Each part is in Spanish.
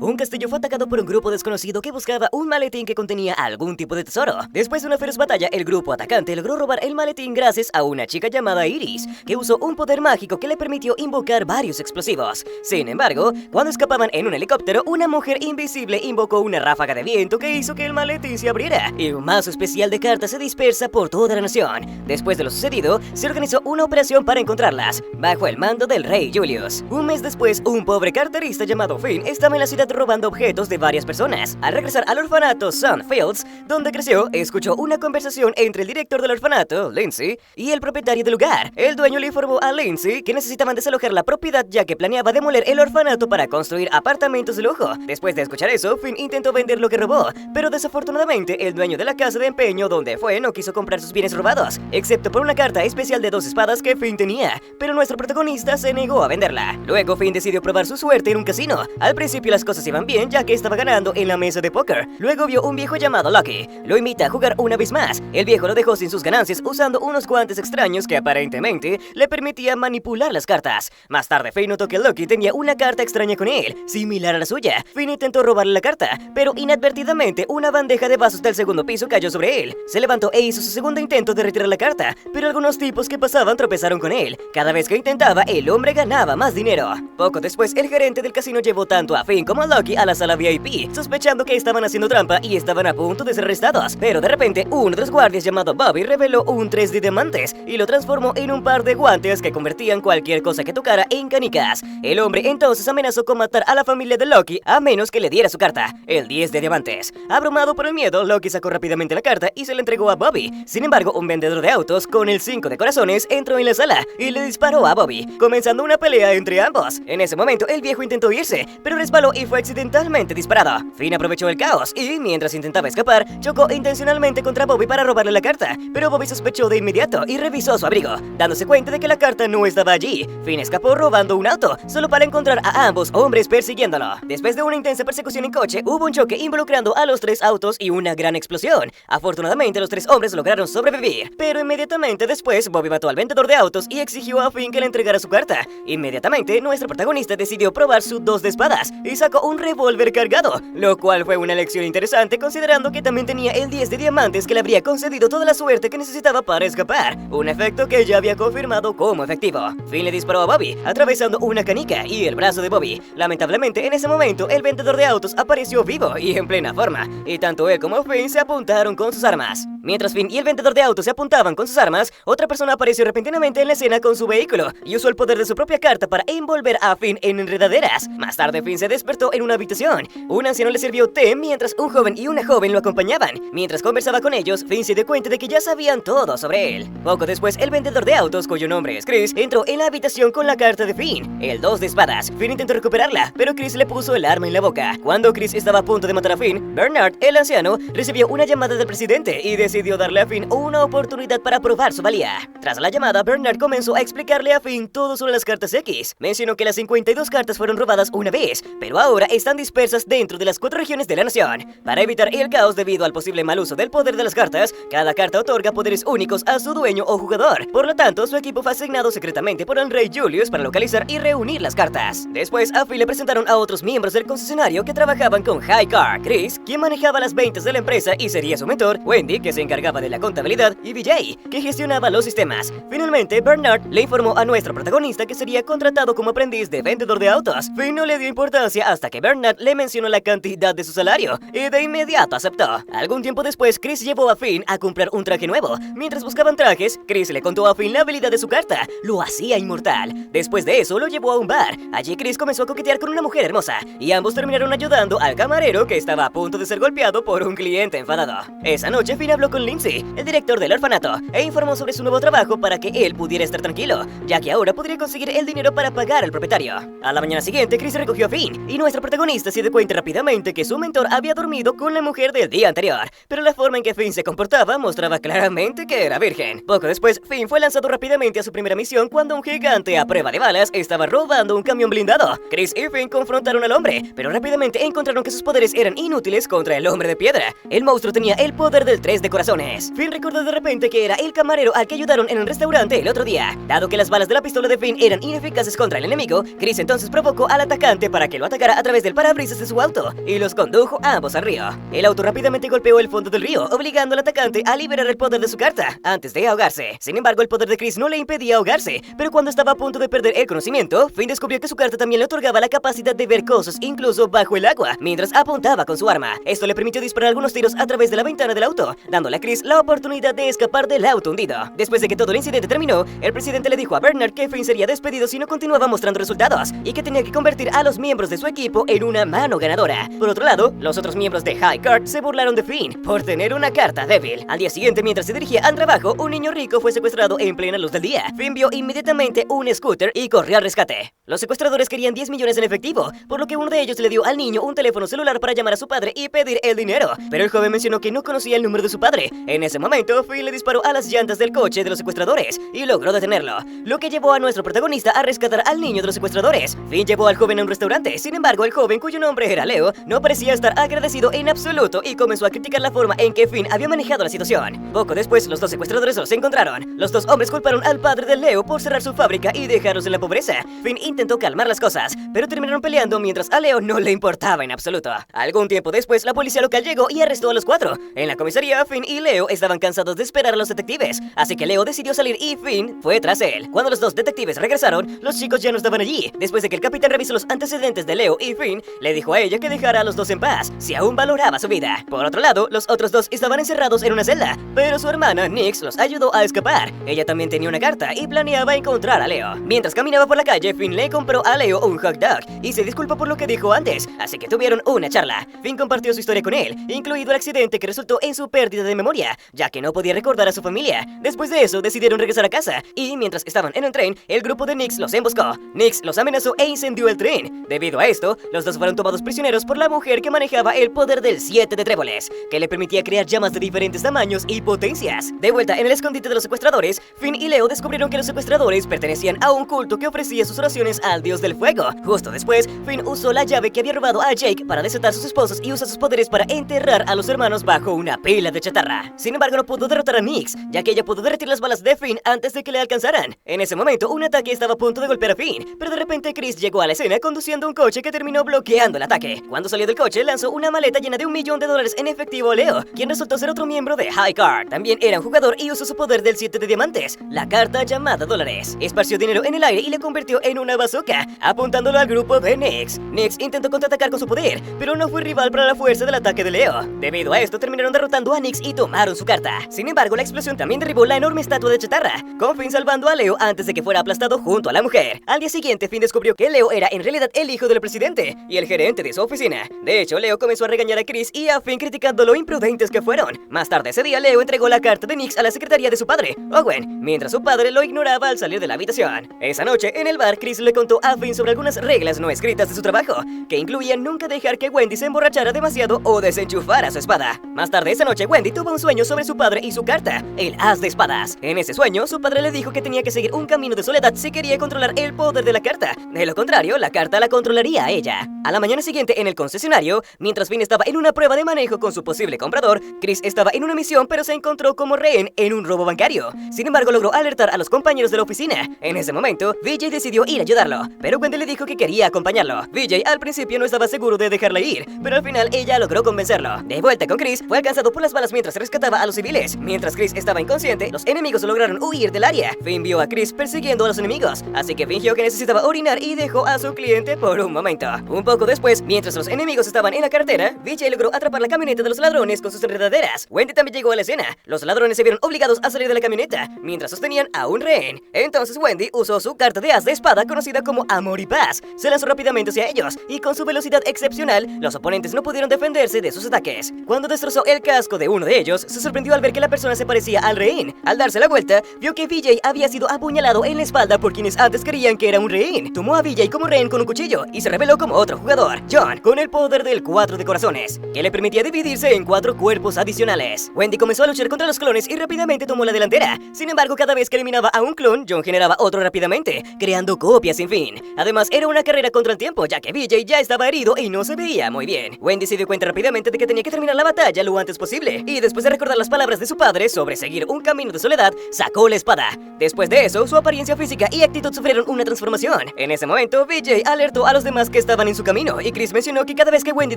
Un castillo fue atacado por un grupo desconocido que buscaba un maletín que contenía algún tipo de tesoro. Después de una feroz batalla, el grupo atacante logró robar el maletín gracias a una chica llamada Iris, que usó un poder mágico que le permitió invocar varios explosivos. Sin embargo, cuando escapaban en un helicóptero, una mujer invisible invocó una ráfaga de viento que hizo que el maletín se abriera, y un mazo especial de cartas se dispersa por toda la nación. Después de lo sucedido, se organizó una operación para encontrarlas, bajo el mando del rey Julius. Un mes después, un pobre carterista llamado Finn estaba en la ciudad robando objetos de varias personas. Al regresar al orfanato Sunfields, donde creció, escuchó una conversación entre el director del orfanato, Lindsay, y el propietario del lugar. El dueño le informó a Lindsay que necesitaban desalojar la propiedad ya que planeaba demoler el orfanato para construir apartamentos de lujo. Después de escuchar eso, Finn intentó vender lo que robó, pero desafortunadamente el dueño de la casa de empeño donde fue no quiso comprar sus bienes robados, excepto por una carta especial de 2 espadas que Finn tenía, pero nuestro protagonista se negó a venderla. Luego Finn decidió probar su suerte en un casino. Al principio las cosas iban bien ya que estaba ganando en la mesa de póker. Luego vio un viejo llamado Lucky. Lo invita a jugar una vez más. El viejo lo dejó sin sus ganancias usando unos guantes extraños que aparentemente le permitían manipular las cartas. Más tarde Finn notó que Lucky tenía una carta extraña con él, similar a la suya. Finn intentó robarle la carta, pero inadvertidamente una bandeja de vasos del segundo piso cayó sobre él. Se levantó e hizo su segundo intento de retirar la carta, pero algunos tipos que pasaban tropezaron con él. Cada vez que intentaba, el hombre ganaba más dinero. Poco después, el gerente del casino llevó tanto a Finn como a Lucky a la sala VIP, sospechando que estaban haciendo trampa y estaban a punto de ser arrestados. Pero de repente, uno de los guardias llamado Bobby reveló un 3 de diamantes y lo transformó en un par de guantes que convertían cualquier cosa que tocara en canicas. El hombre entonces amenazó con matar a la familia de Lucky a menos que le diera su carta, el 10 de diamantes. Abrumado por el miedo, Lucky sacó rápidamente la carta y se la entregó a Bobby. Sin embargo, un vendedor de autos con el 5 de corazones entró en la sala y le disparó a Bobby, comenzando una pelea entre ambos. En ese momento, el viejo intentó irse, pero resbaló y fue accidentalmente disparado. Finn aprovechó el caos y, mientras intentaba escapar, chocó intencionalmente contra Bobby para robarle la carta, pero Bobby sospechó de inmediato y revisó su abrigo, dándose cuenta de que la carta no estaba allí. Finn escapó robando un auto, solo para encontrar a ambos hombres persiguiéndolo. Después de una intensa persecución en coche, hubo un choque involucrando a los 3 autos y una gran explosión. Afortunadamente, los 3 hombres lograron sobrevivir, pero inmediatamente después, Bobby mató al vendedor de autos y exigió a Finn que le entregara su carta. Inmediatamente, nuestro protagonista decidió probar su 2 de espadas y sacó un revólver cargado, lo cual fue una elección interesante considerando que también tenía el 10 de diamantes que le habría concedido toda la suerte que necesitaba para escapar, un efecto que ya había confirmado como efectivo. Finn le disparó a Bobby, atravesando una canica y el brazo de Bobby. Lamentablemente, en ese momento, el vendedor de autos apareció vivo y en plena forma, y tanto él como Finn se apuntaron con sus armas. Mientras Finn y el vendedor de autos se apuntaban con sus armas, otra persona apareció repentinamente en la escena con su vehículo y usó el poder de su propia carta para envolver a Finn en enredaderas. Más tarde, Finn se despertó en una habitación. Un anciano le sirvió té mientras un joven y una joven lo acompañaban. Mientras conversaba con ellos, Finn se dio cuenta de que ya sabían todo sobre él. Poco después, el vendedor de autos, cuyo nombre es Chris, entró en la habitación con la carta de Finn, el 2 de espadas. Finn intentó recuperarla, pero Chris le puso el arma en la boca. Cuando Chris estaba a punto de matar a Finn, Bernard, el anciano, recibió una llamada del presidente y decidió darle a Finn una oportunidad para probar su valía. Tras la llamada, Bernard comenzó a explicarle a Finn todo sobre las cartas X. Mencionó que las 52 cartas fueron robadas una vez, pero ahora están dispersas dentro de las 4 regiones de la nación. Para evitar el caos debido al posible mal uso del poder de las cartas, cada carta otorga poderes únicos a su dueño o jugador. Por lo tanto, su equipo fue asignado secretamente por el rey Julius para localizar y reunir las cartas. Después, a Finn le presentaron a otros miembros del concesionario que trabajaban con High Car: Chris, quien manejaba las ventas de la empresa y sería su mentor; Wendy, que se encargaba de la contabilidad; y BJ, que gestionaba los sistemas. Finalmente, Bernard le informó a nuestro protagonista que sería contratado como aprendiz de vendedor de autos. Finn no le dio importancia hasta que Bernard le mencionó la cantidad de su salario y de inmediato aceptó. Algún tiempo después, Chris llevó a Finn a comprar un traje nuevo. Mientras buscaban trajes, Chris le contó a Finn la habilidad de su carta, lo hacía inmortal. Después de eso, lo llevó a un bar. Allí Chris comenzó a coquetear con una mujer hermosa y ambos terminaron ayudando al camarero que estaba a punto de ser golpeado por un cliente enfadado. Esa noche, Finn habló con Lindsay, el director del orfanato, e informó sobre su nuevo trabajo para que él pudiera estar tranquilo, ya que ahora podría conseguir el dinero para pagar al propietario. A la mañana siguiente, Chris recogió a Finn y nuestro protagonista se dio cuenta rápidamente que su mentor había dormido con la mujer del día anterior, pero la forma en que Finn se comportaba mostraba claramente que era virgen. Poco después, Finn fue lanzado rápidamente a su primera misión cuando un gigante a prueba de balas estaba robando un camión blindado. Chris y Finn confrontaron al hombre, pero rápidamente encontraron que sus poderes eran inútiles contra el hombre de piedra. El monstruo tenía el poder del 3 de corazones. Finn recordó de repente que era el camarero al que ayudaron en el restaurante el otro día. Dado que las balas de la pistola de Finn eran ineficaces contra el enemigo, Chris entonces provocó al atacante para que lo atacara a través través del parabrisas de su auto y los condujo a ambos al río. El auto rápidamente golpeó el fondo del río, obligando al atacante a liberar el poder de su carta antes de ahogarse. Sin embargo, el poder de Chris no le impedía ahogarse, pero cuando estaba a punto de perder el conocimiento, Finn descubrió que su carta también le otorgaba la capacidad de ver cosas incluso bajo el agua, mientras apuntaba con su arma. Esto le permitió disparar algunos tiros a través de la ventana del auto, dándole a Chris la oportunidad de escapar del auto hundido. Después de que todo el incidente terminó, el presidente le dijo a Bernard que Finn sería despedido si no continuaba mostrando resultados, y que tenía que convertir a los miembros de su equipo en una mano ganadora. Por otro lado, los otros miembros de High Card se burlaron de Finn por tener una carta débil. Al día siguiente, mientras se dirigía al trabajo, un niño rico fue secuestrado en plena luz del día. Finn vio inmediatamente un scooter y corrió al rescate. Los secuestradores querían 10 millones en efectivo, por lo que uno de ellos le dio al niño un teléfono celular para llamar a su padre y pedir el dinero, pero el joven mencionó que no conocía el número de su padre. En ese momento, Finn le disparó a las llantas del coche de los secuestradores y logró detenerlo, lo que llevó a nuestro protagonista a rescatar al niño de los secuestradores. Finn llevó al joven a un restaurante. Sin embargo, el joven, cuyo nombre era Leo, no parecía estar agradecido en absoluto y comenzó a criticar la forma en que Finn había manejado la situación. Poco después, los dos secuestradores los encontraron. Los dos hombres culparon al padre de Leo por cerrar su fábrica y dejarlos en la pobreza. Finn intentó calmar las cosas, pero terminaron peleando mientras a Leo no le importaba en absoluto. Algún tiempo después, la policía local llegó y arrestó a los cuatro. En la comisaría, Finn y Leo estaban cansados de esperar a los detectives, así que Leo decidió salir y Finn fue tras él. Cuando los dos detectives regresaron, los chicos ya no estaban allí. Después de que el capitán revisó los antecedentes de Leo y Finn, le dijo a ella que dejara a los dos en paz, si aún valoraba su vida. Por otro lado, los otros dos estaban encerrados en una celda, pero su hermana, Nix, los ayudó a escapar. Ella también tenía una carta y planeaba encontrar a Leo. Mientras caminaba por la calle, Finn le compró a Leo un hot dog y se disculpó por lo que dijo antes, así que tuvieron una charla. Finn compartió su historia con él, incluido el accidente que resultó en su pérdida de memoria, ya que no podía recordar a su familia. Después de eso, decidieron regresar a casa, y mientras estaban en el tren, el grupo de Nix los emboscó. Nix los amenazó e incendió el tren. Debido a esto, los dos fueron tomados prisioneros por la mujer que manejaba el poder del 7 de tréboles, que le permitía crear llamas de diferentes tamaños y potencias. De vuelta en el escondite de los secuestradores, Finn y Leo descubrieron que los secuestradores pertenecían a un culto que ofrecía sus oraciones al dios del fuego. Justo después, Finn usó la llave que había robado a Jake para desatar sus esposos y usó sus poderes para enterrar a los hermanos bajo una pila de chatarra. Sin embargo, no pudo derrotar a Nix, ya que ella pudo derretir las balas de Finn antes de que le alcanzaran. En ese momento, un ataque estaba a punto de golpear a Finn, pero de repente Chris llegó a la escena conduciendo un coche que terminó bloqueando el ataque. Cuando salió del coche, lanzó una maleta llena de $1 millón en efectivo a Leo, quien resultó ser otro miembro de High Card. También era un jugador y usó su poder del 7 de diamantes, la carta llamada dólares. Esparció dinero en el aire y le convirtió en una bazooka, apuntándolo al grupo de Nix. Nix intentó contraatacar con su poder, pero no fue rival para la fuerza del ataque de Leo. Debido a esto, terminaron derrotando a Nix y tomaron su carta. Sin embargo, la explosión también derribó la enorme estatua de chatarra, con Finn salvando a Leo antes de que fuera aplastado junto a la mujer. Al día siguiente, Finn descubrió que Leo era en realidad el hijo del presidente y el gerente de su oficina. De hecho, Leo comenzó a regañar a Chris y a Finn criticando lo imprudentes que fueron. Más tarde ese día, Leo entregó la carta de Nix a la secretaría de su padre, Owen, mientras su padre lo ignoraba al salir de la habitación. Esa noche, en el bar, Chris le contó a Finn sobre algunas reglas no escritas de su trabajo, que incluían nunca dejar que Wendy se emborrachara demasiado o desenchufara su espada. Más tarde esa noche, Wendy tuvo un sueño sobre su padre y su carta, el as de espadas. En ese sueño, su padre le dijo que tenía que seguir un camino de soledad si quería controlar el poder de la carta. De lo contrario, la carta la controlaría a ella. A la mañana siguiente, en el concesionario, mientras Finn estaba en una prueba de manejo con su posible comprador, Chris estaba en una misión pero se encontró como rehén en un robo bancario. Sin embargo, logró alertar a los compañeros de la oficina. En ese momento, Vijay decidió ir a ayudarlo, pero Wendy le dijo que quería acompañarlo. Vijay al principio no estaba seguro de dejarla ir, pero al final ella logró convencerlo. De vuelta con Chris, fue alcanzado por las balas mientras rescataba a los civiles. Mientras Chris estaba inconsciente, los enemigos lograron huir del área. Finn vio a Chris persiguiendo a los enemigos, así que fingió que necesitaba orinar y dejó a su cliente por un momento. Un poco después, mientras los enemigos estaban en la carretera, Vijay logró atrapar la camioneta de los ladrones con sus enredaderas. Wendy también llegó a la escena. Los ladrones se vieron obligados a salir de la camioneta mientras sostenían a un rehén. Entonces Wendy usó su carta de as de espada conocida como Amor y Paz. Se lanzó rápidamente hacia ellos y con su velocidad excepcional, los oponentes no pudieron defenderse de sus ataques. Cuando destrozó el casco de uno de ellos, se sorprendió al ver que la persona se parecía al rehén. Al darse la vuelta, vio que Vijay había sido apuñalado en la espalda por quienes antes creían que era un rehén. Tomó a Vijay como rehén con un cuchillo y se reveló como otro jugador, John, con el poder del 4 de corazones, que le permitía dividirse en 4 cuerpos adicionales. Wendy comenzó a luchar contra los clones y rápidamente tomó la delantera. Sin embargo, cada vez que eliminaba a un clon, John generaba otro rápidamente, creando copias sin fin. Además, era una carrera contra el tiempo, ya que BJ ya estaba herido y no se veía muy bien. Wendy se dio cuenta rápidamente de que tenía que terminar la batalla lo antes posible, y después de recordar las palabras de su padre sobre seguir un camino de soledad, sacó la espada. Después de eso, su apariencia física y actitud sufrieron una transformación. En ese momento, BJ alertó a los demás que estaban en su camino, y Chris mencionó que cada vez que Wendy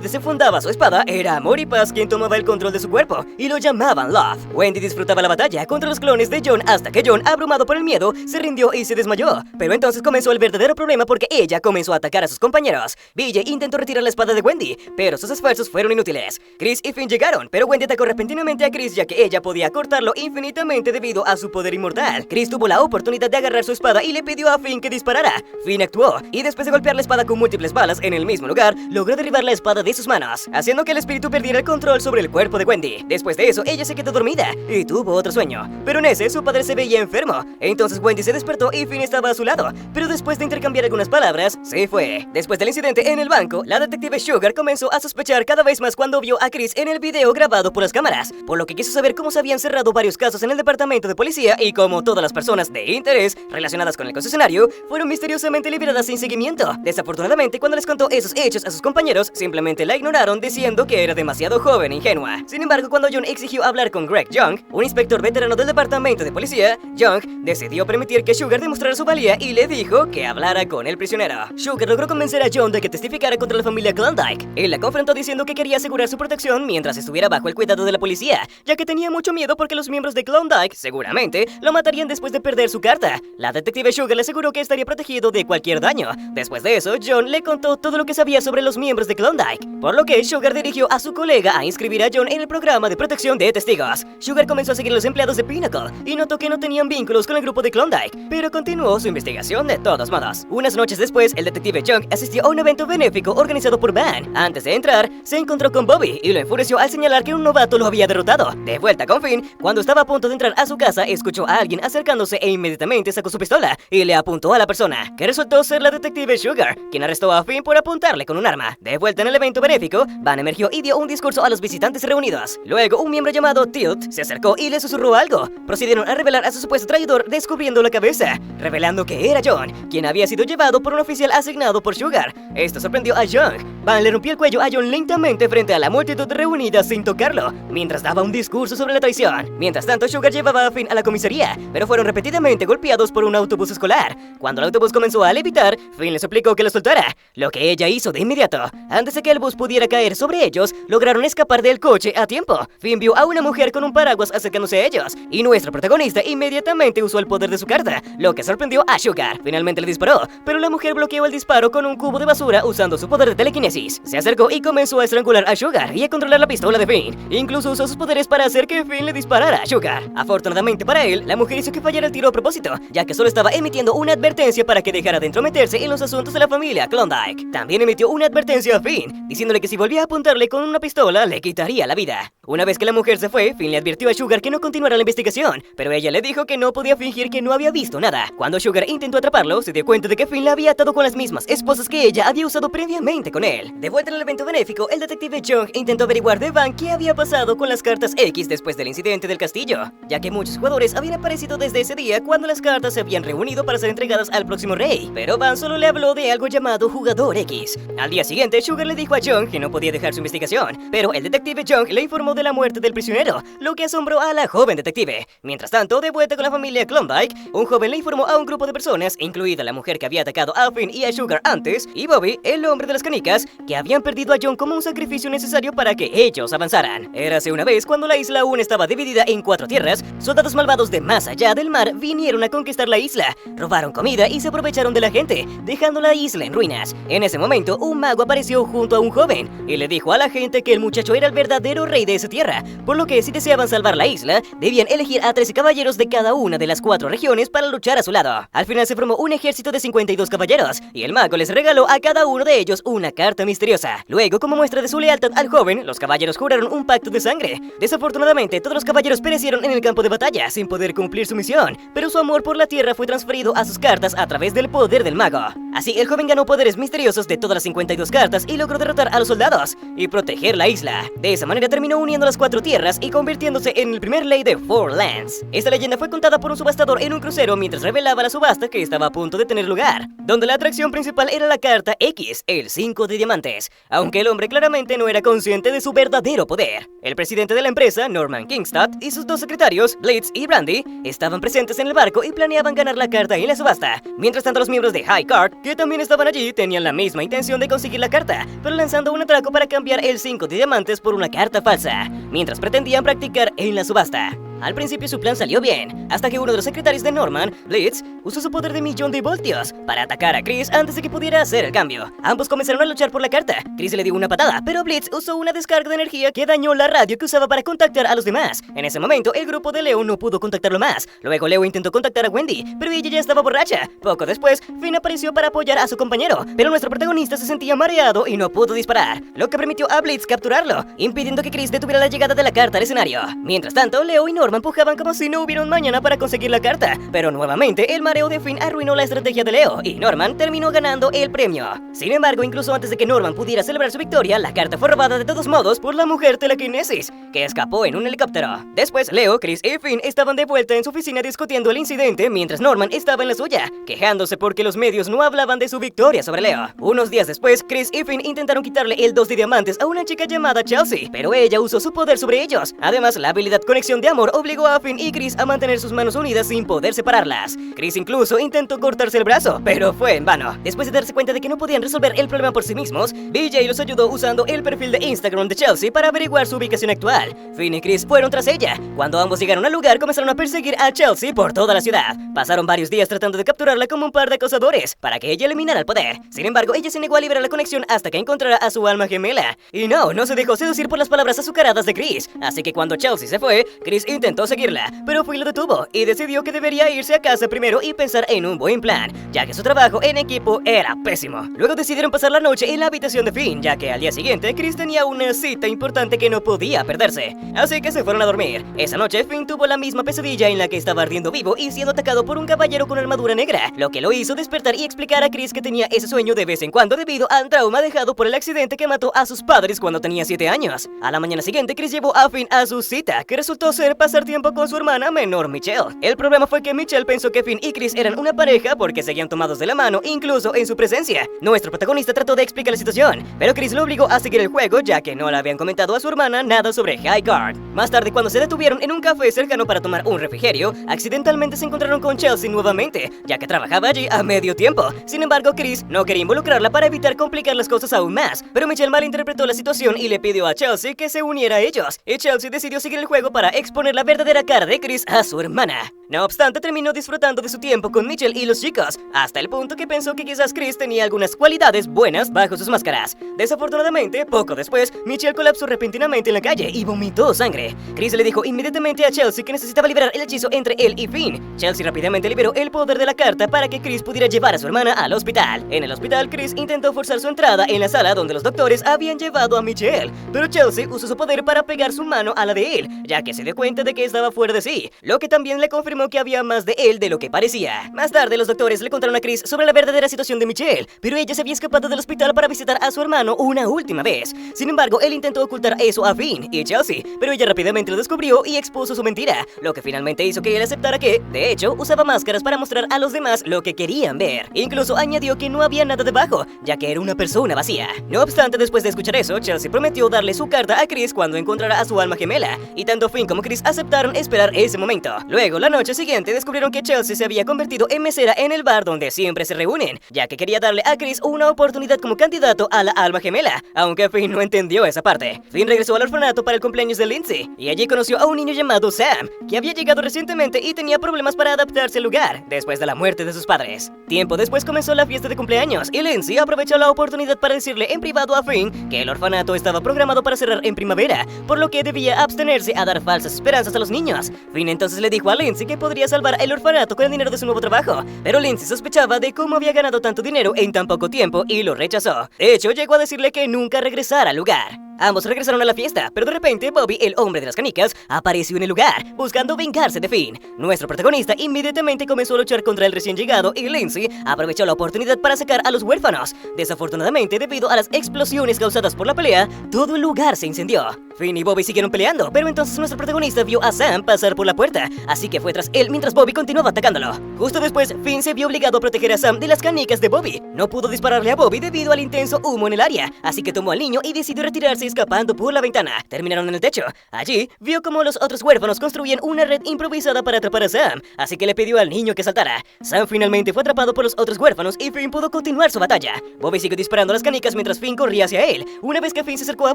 desenfundaba su espada, era Amor y Paz quien tomaba el control de su cuerpo, y lo llamaban Love. Wendy disfrutaba la batalla contra los clones de John hasta que John, abrumado por el miedo, se rindió y se desmayó. Pero entonces comenzó el verdadero problema porque ella comenzó a atacar a sus compañeros. BJ intentó retirar la espada de Wendy, pero sus esfuerzos fueron inútiles. Chris y Finn llegaron, pero Wendy atacó repentinamente a Chris ya que ella podía cortarlo infinitamente debido a su poder inmortal. Chris tuvo la oportunidad de agarrar su espada y le pidió a Finn que disparara. Finn actuó, y después de golpear la espada con múltiples balas en el mismo lugar, logró derribar la espada de sus manos, haciendo que el espíritu perdiera el control sobre el cuerpo de Wendy. Después de eso, ella se quedó dormida y tuvo otro sueño, pero en ese su padre se veía enfermo. Entonces Wendy se despertó y Finn estaba a su lado, pero después de intercambiar algunas palabras, se fue. Después del incidente en el banco, la detective Sugar comenzó a sospechar cada vez más cuando vio a Chris en el video grabado por las cámaras, por lo que quiso saber cómo se habían cerrado varios casos en el departamento de policía y cómo todas las personas de interés relacionadas con el concesionario fueron misteriosamente liberadas sin seguimiento. Desafortunadamente, cuando les contó esos hechos a sus compañeros, simplemente la ignoraron diciendo que era demasiado joven e ingenua. Sin embargo, cuando John exigió hablar con Greg Young, un inspector veterano del departamento de policía, Young decidió permitir que Sugar demostrara su valía y le dijo que hablara con el prisionero. Sugar logró convencer a John de que testificara contra la familia Klondike. Él la confrontó diciendo que quería asegurar su protección mientras estuviera bajo el cuidado de la policía, ya que tenía mucho miedo porque los miembros de Klondike seguramente lo matarían después de perder su carta. La detective Sugar le aseguró que estaría protegido de cualquier daño. Después de eso, John le contó todo lo que sabía sobre los miembros de Klondike, por lo que Sugar dirigió a su colega a inscribir a John en el programa de protección de testigos. Sugar comenzó a seguir a los empleados de Pinnacle y notó que no tenían vínculos con el grupo de Klondike, pero continuó su investigación de todos modos. Unas noches después, el detective Young asistió a un evento benéfico organizado por Van. Antes de entrar, se encontró con Bobby y lo enfureció al señalar que un novato lo había derrotado. De vuelta con Finn, cuando estaba a punto de entrar a su casa, escuchó a alguien acercándose e inmediatamente sacó su pistola y le apuntó a la persona, que resultó ser la detective Sugar, quien arrestó a Finn por apuntarle con un arma. De vuelta en el evento benéfico, Van emergió y dio un discurso a los visitantes reunidos. Luego, un miembro llamado Tilt se acercó y le susurró algo. Procedieron a revelar a su supuesto traidor, descubriendo la cabeza, revelando que era John, quien había sido llevado por un oficial asignado por Sugar. Esto sorprendió a Young. Van le rompió el cuello a John lentamente frente a la multitud reunida sin tocarlo, mientras daba un discurso sobre la traición. Mientras tanto, Sugar llevaba a Finn a la comisaría, pero fueron repetidamente golpeados por un autobús escolar. Cuando el autobús comenzó a levitar, Finn le suplicó que lo soltara, lo que ella hizo de inmediato. Antes de que el bus pudiera caer sobre ellos, lograron escapar del coche a tiempo. Finn vio a una mujer con un paraguas acercándose a ellos, y nuestro protagonista inmediatamente usó el poder de su carta, lo que sorprendió a Sugar. Finalmente le disparó, pero la mujer bloqueó el disparo con un cubo de basura usando su poder de telequinesis. Se acercó y comenzó a estrangular a Sugar y a controlar la pistola de Finn. Incluso usó sus poderes para hacer que Finn le disparara a Sugar. Afortunadamente para él, la mujer hizo que fallara el tiro a propósito, ya que solo estaba emitiendo una advertencia para que dejara de entrometerse en los asuntos de la familia Klondike. También emitió una advertencia a Finn, diciéndole que si volvía a apuntarle con una pistola, le quitaría la vida. Una vez que la mujer se fue, Finn le advirtió a Sugar que no continuara la investigación, pero ella le dijo que no podía fingir que no había visto nada. Cuando Sugar intentó atraparlo, se dio cuenta de que Finn la había atado con las mismas esposas que ella había usado previamente con él. De vuelta en el evento benéfico, el detective Young intentó averiguar de Van qué había pasado con las cartas X después del incidente del castillo, ya que muchos jugadores habían aparecido desde ese día cuando las cartas se habían reunido para ser entregadas al próximo rey, pero Van solo le habló de algo llamado Jugador X. Al día siguiente, Sugar le dijo a Young que no podía dejar su investigación, pero el detective Young le informó de la muerte del prisionero, lo que asombró a la joven detective. Mientras tanto, de vuelta con la familia Klondike, un joven le informó a un grupo de personas, incluida la mujer que había atacado a Finn y a Sugar antes, y Bobby, el hombre de las canicas, que habían perdido a John como un sacrificio necesario para que ellos avanzaran. Érase una vez cuando la isla aún estaba dividida en 4 tierras, soldados malvados de más allá del mar vinieron a conquistar la isla, robaron comida y se aprovecharon de la gente, dejando la isla en ruinas. En ese momento, un mago apareció junto a un joven y le dijo a la gente que el muchacho era el verdadero rey de esa tierra, por lo que si deseaban salvar la isla, debían elegir a 13 caballeros de cada una de las 4 regiones para luchar a su lado. Al final se formó un ejército de 52 caballeros, y el mago les regaló a cada uno de ellos una carta misteriosa. Luego, como muestra de su lealtad al joven, los caballeros juraron un pacto de sangre. Desafortunadamente, todos los caballeros perecieron en el campo de batalla sin poder cumplir su misión, pero su amor por la tierra fue transferido a sus cartas a través del poder del mago. Así, el joven ganó poderes misteriosos de todas las 52 cartas y logró derrotar a los soldados y proteger la isla. De esa manera terminó uniendo las 4 tierras y convirtiéndose en el primer rey de Four Lands. Esta leyenda fue contada por un subastador en un crucero mientras revelaba la subasta que estaba a punto de tener lugar, donde la atracción principal era la carta X, el 5 de diamantes, aunque el hombre claramente no era consciente de su verdadero poder. El presidente de la empresa, Norman Kingstad, y sus dos secretarios, Blitz y Brandy, estaban presentes en el barco y planeaban ganar la carta en la subasta. Mientras tanto, los miembros de High Card, que también estaban allí, tenían la misma intención de conseguir la carta, pero lanzando un atraco para cambiar el 5 de diamantes por una carta falsa, mientras pretendían practicar en la subasta. Al principio su plan salió bien, hasta que uno de los secretarios de Norman, Blitz, usó su poder de 1.000.000 de voltios para atacar a Chris antes de que pudiera hacer el cambio. Ambos comenzaron a luchar por la carta. Chris le dio una patada, pero Blitz usó una descarga de energía que dañó la radio que usaba para contactar a los demás. En ese momento, el grupo de Leo no pudo contactarlo más. Luego Leo intentó contactar a Wendy, pero ella ya estaba borracha. Poco después, Finn apareció para apoyar a su compañero, pero nuestro protagonista se sentía mareado y no pudo disparar, lo que permitió a Blitz capturarlo, impidiendo que Chris detuviera la llegada de la carta al escenario. Mientras tanto, Leo y Norman empujaban como si no hubiera un mañana para conseguir la carta, pero nuevamente el mareo de Finn arruinó la estrategia de Leo y Norman terminó ganando el premio. Sin embargo, incluso antes de que Norman pudiera celebrar su victoria, la carta fue robada de todos modos por la mujer telequinesis, que escapó en un helicóptero. Después, Leo, Chris y Finn estaban de vuelta en su oficina discutiendo el incidente mientras Norman estaba en la suya, quejándose porque los medios no hablaban de su victoria sobre Leo. Unos días después, Chris y Finn intentaron quitarle el 2 de diamantes a una chica llamada Chelsea, pero ella usó su poder sobre ellos. Además, la habilidad Conexión de Amor obligó a Finn y Chris a mantener sus manos unidas sin poder separarlas. Chris incluso intentó cortarse el brazo, pero fue en vano. Después de darse cuenta de que no podían resolver el problema por sí mismos, BJ los ayudó usando el perfil de Instagram de Chelsea para averiguar su ubicación actual. Finn y Chris fueron tras ella. Cuando ambos llegaron al lugar, comenzaron a perseguir a Chelsea por toda la ciudad. Pasaron varios días tratando de capturarla como un par de acosadores para que ella eliminara el poder. Sin embargo, ella se negó a liberar la conexión hasta que encontrara a su alma gemela. Y no se dejó seducir por las palabras azucaradas de Chris. Así que cuando Chelsea se fue, Chris intentó seguirla, pero Finn lo detuvo y decidió que debería irse a casa primero y pensar en un buen plan, ya que su trabajo en equipo era pésimo. Luego decidieron pasar la noche en la habitación de Finn, ya que al día siguiente Chris tenía una cita importante que no podía perderse. Así que se fueron a dormir. Esa noche Finn tuvo la misma pesadilla en la que estaba ardiendo vivo y siendo atacado por un caballero con armadura negra, lo que lo hizo despertar y explicar a Chris que tenía ese sueño de vez en cuando debido al trauma dejado por el accidente que mató a sus padres cuando tenía 7 años. A la mañana siguiente Chris llevó a Finn a su cita, que resultó ser pasar tiempo con su hermana menor Michelle. El problema fue que Michelle pensó que Finn y Chris eran una pareja porque seguían tomados de la mano incluso en su presencia. Nuestro protagonista trató de explicar la situación, pero Chris lo obligó a seguir el juego ya que no le habían comentado a su hermana nada sobre High Card. Más tarde, cuando se detuvieron en un café cercano para tomar un refrigerio, accidentalmente se encontraron con Chelsea nuevamente, ya que trabajaba allí a medio tiempo. Sin embargo, Chris no quería involucrarla para evitar complicar las cosas aún más, pero Michelle malinterpretó la situación y le pidió a Chelsea que se uniera a ellos, y Chelsea decidió seguir el juego para exponer la verdadera cara de Chris a su hermana. No obstante, terminó disfrutando de su tiempo con Michelle y los chicos, hasta el punto que pensó que quizás Chris tenía algunas cualidades buenas bajo sus máscaras. Desafortunadamente, poco después, Michelle colapsó repentinamente en la calle y vomitó sangre. Chris le dijo inmediatamente a Chelsea que necesitaba liberar el hechizo entre él y Finn. Chelsea rápidamente liberó el poder de la carta para que Chris pudiera llevar a su hermana al hospital. En el hospital, Chris intentó forzar su entrada en la sala donde los doctores habían llevado a Michelle, pero Chelsea usó su poder para pegar su mano a la de él, ya que se dio cuenta de que estaba fuera de sí, lo que también le confirmó que había más de él de lo que parecía. Más tarde, los doctores le contaron a Chris sobre la verdadera situación de Michelle, pero ella se había escapado del hospital para visitar a su hermano una última vez. Sin embargo, él intentó ocultar eso a Finn y Chelsea, pero ella rápidamente lo descubrió y expuso su mentira, lo que finalmente hizo que él aceptara que, de hecho, usaba máscaras para mostrar a los demás lo que querían ver. Incluso añadió que no había nada debajo, ya que era una persona vacía. No obstante, después de escuchar eso, Chelsea prometió darle su carta a Chris cuando encontrara a su alma gemela, y tanto Finn como Chris aceptaron esperar ese momento. Luego, la noche siguiente, descubrieron que Chelsea se había convertido en mesera en el bar donde siempre se reúnen, ya que quería darle a Chris una oportunidad como candidato a la alma gemela, aunque Finn no entendió esa parte. Finn regresó al orfanato para el cumpleaños de Lindsay, y allí conoció a un niño llamado Sam, que había llegado recientemente y tenía problemas para adaptarse al lugar, después de la muerte de sus padres. Tiempo después comenzó la fiesta de cumpleaños, y Lindsay aprovechó la oportunidad para decirle en privado a Finn que el orfanato estaba programado para cerrar en primavera, por lo que debía abstenerse a dar falsas esperanzas a los niños. Finn entonces le dijo a Lindsay que podría salvar el orfanato con el dinero de su nuevo trabajo, pero Lindsay sospechaba de cómo había ganado tanto dinero en tan poco tiempo y lo rechazó. De hecho, llegó a decirle que nunca regresara al lugar. Ambos regresaron a la fiesta, pero de repente Bobby, el hombre de las canicas, apareció en el lugar, buscando vengarse de Finn. Nuestro protagonista inmediatamente comenzó a luchar contra el recién llegado y Lindsay aprovechó la oportunidad para sacar a los huérfanos. Desafortunadamente, debido a las explosiones causadas por la pelea, todo el lugar se incendió. Finn y Bobby siguieron peleando, pero entonces nuestro protagonista vio a Sam pasar por la puerta, así que fue tras él mientras Bobby continuaba atacándolo. Justo después, Finn se vio obligado a proteger a Sam de las canicas de Bobby. No pudo dispararle a Bobby debido al intenso humo en el área, así que tomó al niño y decidió retirarse escapando por la ventana. Terminaron en el techo. Allí, vio como los otros huérfanos construían una red improvisada para atrapar a Sam, así que le pidió al niño que saltara. Sam finalmente fue atrapado por los otros huérfanos y Finn pudo continuar su batalla. Bobby siguió disparando las canicas mientras Finn corría hacia él. Una vez que Finn se acercó a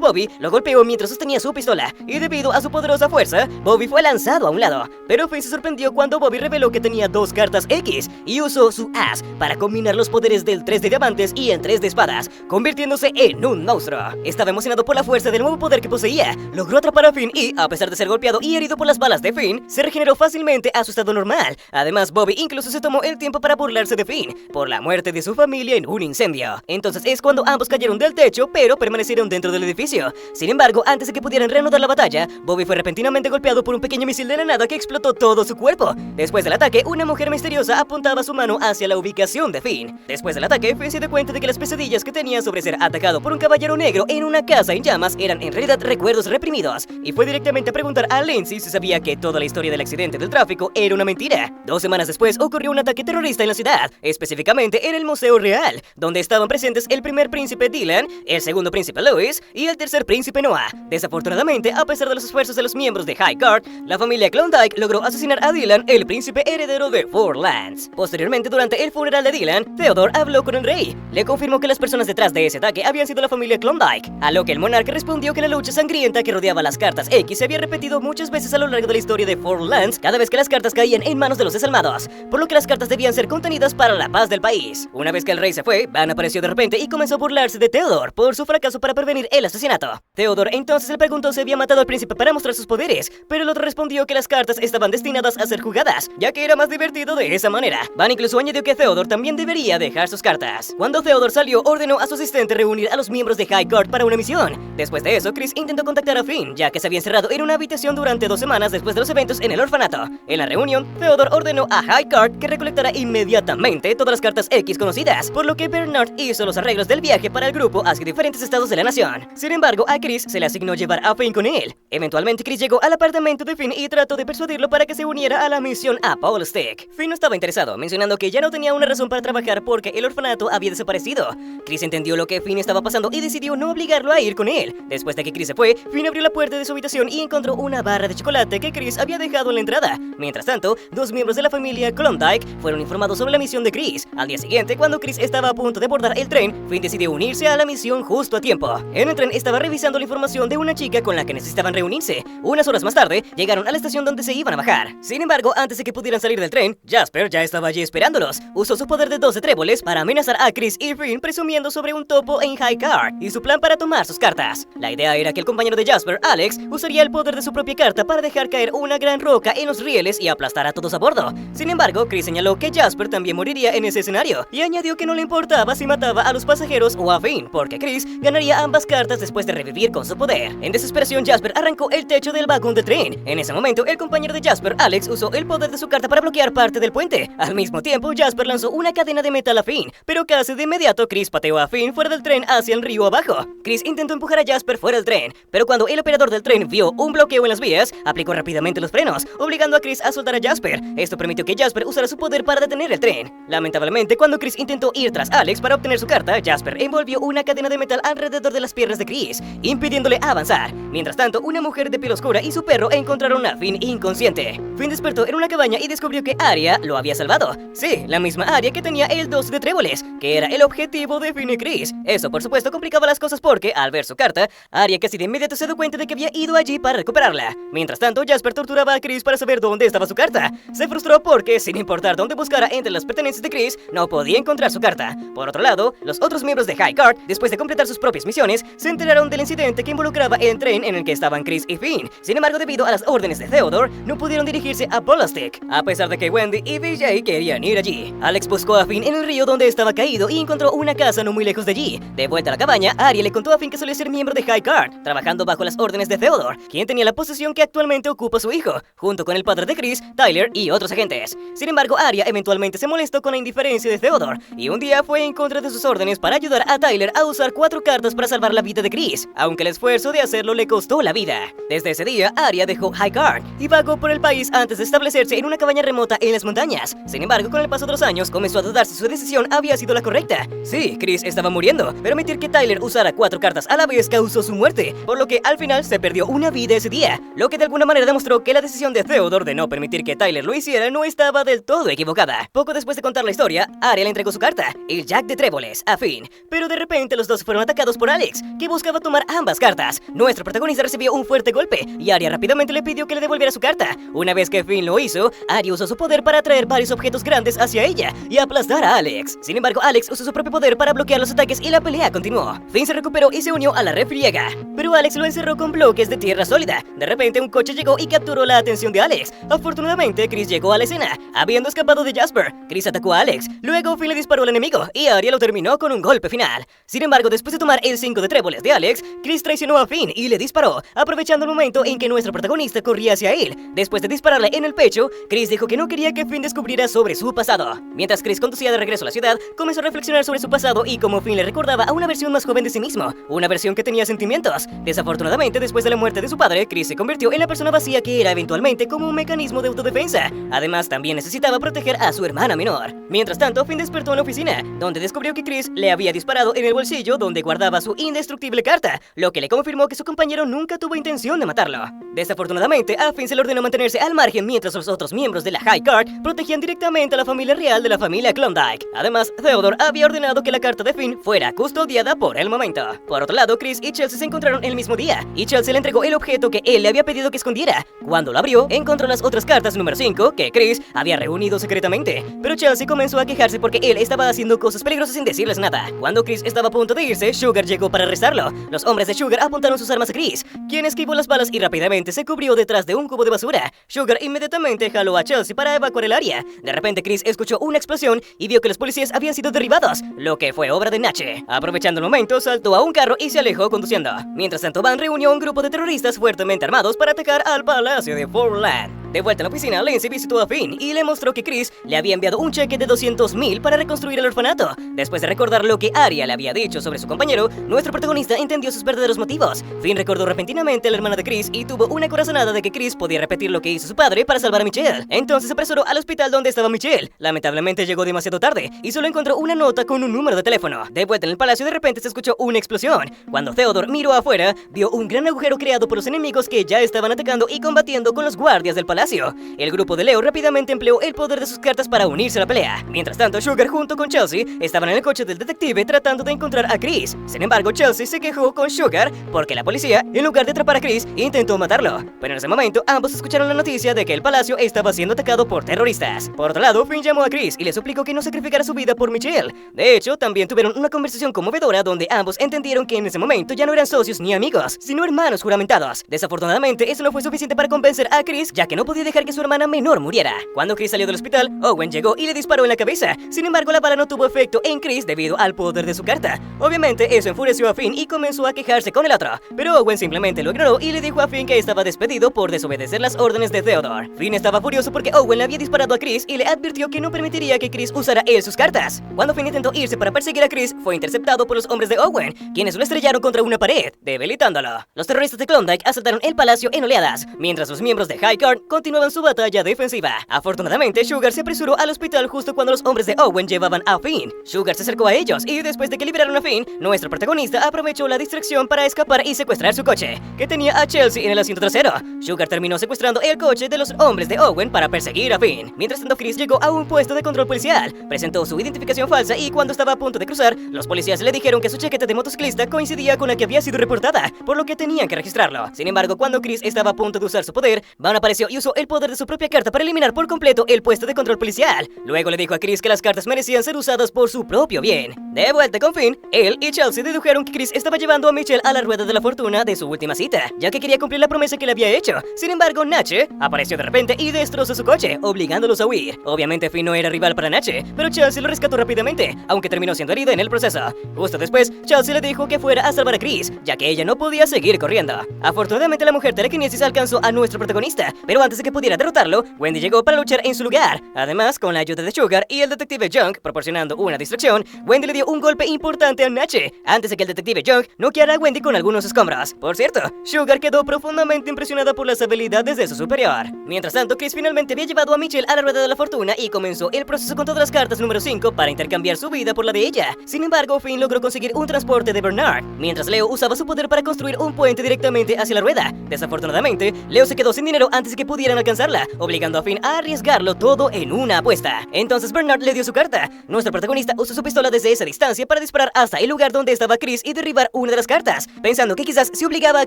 Bobby, lo golpeó mientras sostenía su pistola, y debido a su poderosa fuerza, Bobby fue lanzado a un lado. Pero Finn se sorprendió cuando Bobby reveló que tenía 2 cartas X y usó su as para combinar los poderes del 3 de diamantes y el 3 de espadas, convirtiéndose en un monstruo. Estaba emocionado por la fuerza del nuevo poder que poseía. Logró atrapar a Finn y, a pesar de ser golpeado y herido por las balas de Finn, se regeneró fácilmente a su estado normal. Además, Bobby incluso se tomó el tiempo para burlarse de Finn por la muerte de su familia en un incendio. Entonces es cuando ambos cayeron del techo, pero permanecieron dentro del edificio. Sin embargo, antes de que pudieran reanudar la batalla, Bobby fue repentinamente golpeado por un pequeño misil de la nada que explotó todo su cuerpo. Después del ataque, una mujer misteriosa apuntaba su mano hacia la ubicación de Finn. Después del ataque, Finn se dio cuenta de que las pesadillas que tenía sobre ser atacado por un caballero negro en una casa en llamas eran en realidad recuerdos reprimidos, y fue directamente a preguntar a Lindsay si sabía que toda la historia del accidente del tráfico era una mentira. 2 semanas después ocurrió un ataque terrorista en la ciudad, específicamente en el Museo Real, donde estaban presentes el primer príncipe Dylan, el segundo príncipe Louis y el tercer príncipe Noah. Desafortunadamente, a pesar de los esfuerzos de los miembros de High Court, la familia Klondike logró asesinar a Dylan, el príncipe heredero de Four Lands. Posteriormente, durante el funeral de Dylan, Theodore habló con el rey. Le confirmó que las personas detrás de ese ataque habían sido la familia Klondike, a lo que el monarca respondió que la lucha sangrienta que rodeaba las cartas X se había repetido muchas veces a lo largo de la historia de Four Lands cada vez que las cartas caían en manos de los desalmados, por lo que las cartas debían ser contenidas para la paz del país. Una vez que el rey se fue, Van apareció de repente y comenzó a burlarse de Theodore por su fracaso para prevenir el asesinato. Theodore entonces le preguntó si había matado al príncipe para mostrar sus poderes, pero el otro respondió que las cartas estaban destinadas a ser jugadas, ya que era más divertido de esa manera. Van incluso añadió que Theodore también debería dejar sus cartas. Cuando Theodore salió, ordenó a su asistente reunir a los miembros de High Court para una misión. Después de eso, Chris intentó contactar a Finn, ya que se había encerrado en una habitación durante 2 semanas después de los eventos en el orfanato. En la reunión, Theodore ordenó a High Court que recolectara inmediatamente todas las cartas X conocidas, por lo que Bernard hizo los arreglos del viaje para el grupo hacia diferentes estados de la nación. Sin embargo, a Chris se le asignó llevar a Finn con él. Eventualmente, Chris llegó al apartamento de Finn y trató de persuadirlo para que se uniera a la misión Apollo Stick. Finn no estaba interesado, mencionando que ya no tenía una razón para trabajar porque el orfanato había desaparecido. Chris entendió lo que Finn estaba pasando y decidió no obligarlo a ir con él. Después de que Chris se fue, Finn abrió la puerta de su habitación y encontró una barra de chocolate que Chris había dejado en la entrada. Mientras tanto, 2 miembros de la familia Klondike fueron informados sobre la misión de Chris. Al día siguiente, cuando Chris estaba a punto de abordar el tren, Finn decidió unirse a la misión justo a tiempo. En el tren estaba revisando la información de una chica con la que necesitaban reunirse. Unas horas más tarde, llegaron a la estación donde se iban a bajar. Sin embargo, antes de que pudieran salir del tren, Jasper ya estaba allí esperándolos. Usó su poder de 12 tréboles para amenazar a Chris y Finn presumiendo sobre un topo en High Court y su plan para tomar sus cartas. La idea era que el compañero de Jasper, Alex, usaría el poder de su propia carta para dejar caer una gran roca en los rieles y aplastar a todos a bordo. Sin embargo, Chris señaló que Jasper también moriría en ese escenario y añadió que no le importaba si mataba a los pasajeros o a Finn, porque Chris ganaría ambas cartas después de revivir con su poder. En desesperación, Jasper arrancó el techo del vagón de tren. En ese momento, el compañero de Jasper, Alex, usó el poder de su carta para bloquear parte del puente. Al mismo tiempo, Jasper lanzó una cadena de metal a Finn, pero casi de inmediato Chris pateó a Finn fuera del tren hacia el río abajo. Chris intentó empujar a Jasper fuera del tren, pero cuando el operador del tren vio un bloqueo en las vías, aplicó rápidamente los frenos, obligando a Chris a soltar a Jasper. Esto permitió que Jasper usara su poder para detener el tren. Lamentablemente, cuando Chris intentó ir tras Alex para obtener su carta, Jasper envolvió una cadena de metal alrededor de las piernas de Chris, impidiéndole avanzar. Mientras tanto, una mujer de piel oscura y su perro encontraron a Finn inconsciente. Finn despertó en una cabaña y descubrió que Arya lo había salvado. Sí, la misma Arya que tenía el 12 de tréboles, que era el objetivo de Finn y Chris. Eso, por supuesto, complicaba las cosas porque, al ver su carta, Arya casi de inmediato se dio cuenta de que había ido allí para recuperarla. Mientras tanto, Jasper torturaba a Chris para saber dónde estaba su carta. Se frustró porque, sin importar dónde buscara entre las pertenencias de Chris, no podía encontrar su carta. Por otro lado, los otros miembros de High Court, después de completar sus propias misiones, se enteraron del incidente que involucraba el tren en el que estaban Chris y Finn. Sin embargo, debido a las órdenes de Theodore, no pudieron dirigirse a Bolastic, a pesar de que Wendy y BJ querían ir allí. Alex buscó a Finn en el río donde estaba caído y encontró una casa no muy lejos de allí. De vuelta a la cabaña, Arya le contó a Finn que solía ser miembro de High Court, trabajando bajo las órdenes de Theodore, quien tenía la posición que actualmente ocupa su hijo, junto con el padre de Chris, Tyler y otros agentes. Sin embargo, Arya eventualmente se molestó con la indiferencia de Theodore y un día fue en contra de sus órdenes para ayudar a Tyler a usar 4 cartas para salvar la vida de Chris. aunque el esfuerzo de hacerlo le costó la vida. Desde ese día, Arya dejó Highgarden y vagó por el país antes de establecerse en una cabaña remota en las montañas. Sin embargo, con el paso de los años, comenzó a dudar si su decisión había sido la correcta. Sí, Chris estaba muriendo, pero admitir que Tyler usara 4 cartas a la vez causó su muerte, por lo que al final se perdió una vida ese día, lo que de alguna manera demostró que la decisión de Theodore de no permitir que Tyler lo hiciera no estaba del todo equivocada. Poco después de contar la historia, Arya le entregó su carta, el Jack de Tréboles, a Finn, pero de repente los dos fueron atacados por Alex, que buscaba tomar ambas cartas. Nuestro protagonista recibió un fuerte golpe y Arya rápidamente le pidió que le devolviera su carta. Una vez que Finn lo hizo, Arya usó su poder para atraer varios objetos grandes hacia ella y aplastar a Alex. Sin embargo, Alex usó su propio poder para bloquear los ataques y la pelea continuó. Finn se recuperó y se unió a la refriega, pero Alex lo encerró con bloques de tierra sólida. De repente un coche llegó y capturó la atención de Alex. Afortunadamente, Chris llegó a la escena, habiendo escapado de Jasper. Chris atacó a Alex, luego Finn le disparó al enemigo y Arya lo terminó con un golpe final. Sin embargo, después de tomar el 5 de tréboles de Alex, Chris traicionó a Finn y le disparó, aprovechando el momento en que nuestro protagonista corría hacia él. Después de dispararle en el pecho, Chris dijo que no quería que Finn descubriera sobre su pasado. Mientras Chris conducía de regreso a la ciudad, comenzó a reflexionar sobre su pasado y cómo Finn le recordaba a una versión más joven de sí mismo, una versión que tenía sentimientos. Desafortunadamente, después de la muerte de su padre, Chris se convirtió en la persona vacía que era eventualmente como un mecanismo de autodefensa. Además, también necesitaba proteger a su hermana menor. Mientras tanto, Finn despertó en la oficina, donde descubrió que Chris le había disparado en el bolsillo donde guardaba su indestructible carta, lo que le confirmó que su compañero nunca tuvo intención de matarlo. Desafortunadamente, a Finn se le ordenó mantenerse al margen mientras los otros miembros de la High Guard protegían directamente a la familia real de la familia Klondike. Además, Theodore había ordenado que la carta de Finn fuera custodiada por el momento. Por otro lado, Chris y Chelsea se encontraron el mismo día, y Chelsea le entregó el objeto que él le había pedido que escondiera. Cuando lo abrió, encontró las otras cartas número 5 que Chris había reunido secretamente. Pero Chelsea comenzó a quejarse porque él estaba haciendo cosas peligrosas sin decirles nada. Cuando Chris estaba a punto de irse, Sugar llegó para arrestarlo. Los hombres de Sugar apuntaron sus armas a Chris, quien esquivó las balas y rápidamente se cubrió detrás de un cubo de basura. Sugar inmediatamente jaló a Chelsea para evacuar el área. De repente Chris escuchó una explosión y vio que los policías habían sido derribados, lo que fue obra de Nache. Aprovechando el momento, saltó a un carro y se alejó conduciendo. Mientras tanto, Van reunió a un grupo de terroristas fuertemente armados para atacar al palacio de Forland. De vuelta en la oficina, Lindsay visitó a Finn y le mostró que Chris le había enviado un cheque de 200,000 para reconstruir el orfanato. Después de recordar lo que Arya le había dicho sobre su compañero, nuestro protagonista entendió sus verdaderos motivos. Finn recordó repentinamente a la hermana de Chris y tuvo una corazonada de que Chris podía repetir lo que hizo su padre para salvar a Michelle. Entonces se apresuró al hospital donde estaba Michelle. Lamentablemente llegó demasiado tarde y solo encontró una nota con un número de teléfono. De vuelta en el palacio, de repente se escuchó una explosión. Cuando Theodore miró afuera, vio un gran agujero creado por los enemigos que ya estaban atacando y combatiendo con los guardias del palacio. El grupo de Leo rápidamente empleó el poder de sus cartas para unirse a la pelea. Mientras tanto, Sugar junto con Chelsea estaban en el coche del detective tratando de encontrar a Chris. Sin embargo, Chelsea se quejó con Sugar porque la policía, en lugar de atrapar a Chris, intentó matarlo. Pero en ese momento, ambos escucharon la noticia de que el palacio estaba siendo atacado por terroristas. Por otro lado, Finn llamó a Chris y le suplicó que no sacrificara su vida por Michelle. De hecho, también tuvieron una conversación conmovedora donde ambos entendieron que en ese momento ya no eran socios ni amigos, sino hermanos juramentados. Desafortunadamente, eso no fue suficiente para convencer a Chris, ya que no podía dejar que su hermana menor muriera. Cuando Chris salió del hospital, Owen llegó y le disparó en la cabeza. Sin embargo, la bala no tuvo efecto en Chris debido al poder de su carta. Obviamente, eso enfureció a Finn y comenzó a quejarse con el otro. Pero Owen simplemente lo ignoró y le dijo a Finn que estaba despedido por desobedecer las órdenes de Theodore. Finn estaba furioso porque Owen le había disparado a Chris y le advirtió que no permitiría que Chris usara él sus cartas. Cuando Finn intentó irse para perseguir a Chris, fue interceptado por los hombres de Owen, quienes lo estrellaron contra una pared, debilitándolo. Los terroristas de Klondike asaltaron el palacio en oleadas, mientras los miembros de High Guard continuaban su batalla defensiva. Afortunadamente, Sugar se apresuró al hospital justo cuando los hombres de Owen llevaban a Finn. Sugar se acercó a ellos y después de que liberaron a Finn, nuestro protagonista aprovechó la distracción para escapar y secuestrar su coche, que tenía a Chelsea en el asiento trasero. Sugar terminó secuestrando el coche de los hombres de Owen para perseguir a Finn. Mientras tanto, Chris llegó a un puesto de control policial, presentó su identificación falsa y cuando estaba a punto de cruzar, los policías le dijeron que su chaqueta de motociclista coincidía con la que había sido reportada, por lo que tenían que registrarlo. Sin embargo, cuando Chris estaba a punto de usar su poder, Van apareció y usó el poder de su propia carta para eliminar por completo el puesto de control policial. Luego le dijo a Chris que las cartas merecían ser usadas por su propio bien. De vuelta con Finn, él y Chelsea dedujeron que Chris estaba llevando a Michelle a la rueda de la fortuna de su última cita, ya que quería cumplir la promesa que le había hecho. Sin embargo, Nache apareció de repente y destrozó su coche, obligándolos a huir. Obviamente Finn no era rival para Nache, pero Chelsea lo rescató rápidamente, aunque terminó siendo herida en el proceso. Justo después, Chelsea le dijo que fuera a salvar a Chris, ya que ella no podía seguir corriendo. Afortunadamente, la mujer telequinesis alcanzó a nuestro protagonista, pero antes antes de que pudiera derrotarlo, Wendy llegó para luchar en su lugar. Además, con la ayuda de Sugar y el detective Young proporcionando una distracción, Wendy le dio un golpe importante a Nachi, antes de que el detective Young noqueara a Wendy con algunos escombros. Por cierto, Sugar quedó profundamente impresionada por las habilidades de su superior. Mientras tanto, Chris finalmente había llevado a Michelle a la rueda de la fortuna y comenzó el proceso con todas las cartas número 5 para intercambiar su vida por la de ella. Sin embargo, Finn logró conseguir un transporte de Bernard, mientras Leo usaba su poder para construir un puente directamente hacia la rueda. Desafortunadamente, Leo se quedó sin dinero antes de que pudieran alcanzarla, obligando a Finn a arriesgarlo todo en una apuesta. Entonces Bernard le dio su carta. Nuestro protagonista usó su pistola desde esa distancia para disparar hasta el lugar donde estaba Chris y derribar una de las cartas, pensando que quizás si obligaba a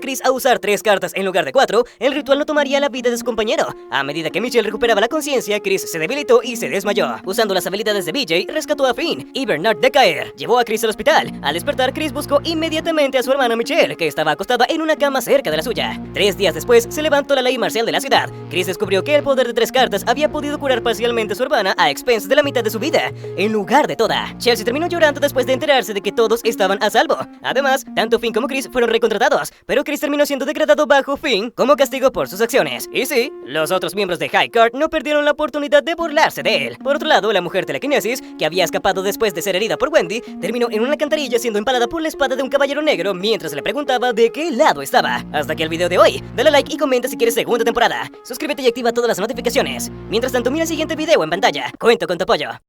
Chris a usar 3 cartas en lugar de 4, el ritual no tomaría la vida de su compañero. A medida que Michelle recuperaba la conciencia, Chris se debilitó y se desmayó. Usando las habilidades de BJ, rescató a Finn y Bernard de caer. Llevó a Chris al hospital. Al despertar, Chris buscó inmediatamente a su hermana Michelle, que estaba acostada en una cama cerca de la suya. 3 días después, se levantó la ley marcial de la ciudad. Chris descubrió que el poder de 3 cartas había podido curar parcialmente a su hermana a expensas de la mitad de su vida, en lugar de toda. Chelsea terminó llorando después de enterarse de que todos estaban a salvo. Además, tanto Finn como Chris fueron recontratados, pero Chris terminó siendo degradado bajo Finn como castigo por sus acciones. Y sí, los otros miembros de High Court no perdieron la oportunidad de burlarse de él. Por otro lado, la mujer telequinesis, que había escapado después de ser herida por Wendy, terminó en una alcantarilla siendo empalada por la espada de un caballero negro mientras le preguntaba de qué lado estaba. Hasta aquí el video de hoy. Dale like y comenta si quieres segunda temporada. Suscríbete y activa todas las notificaciones. Mientras tanto, mira el siguiente video en pantalla. Cuento con tu apoyo.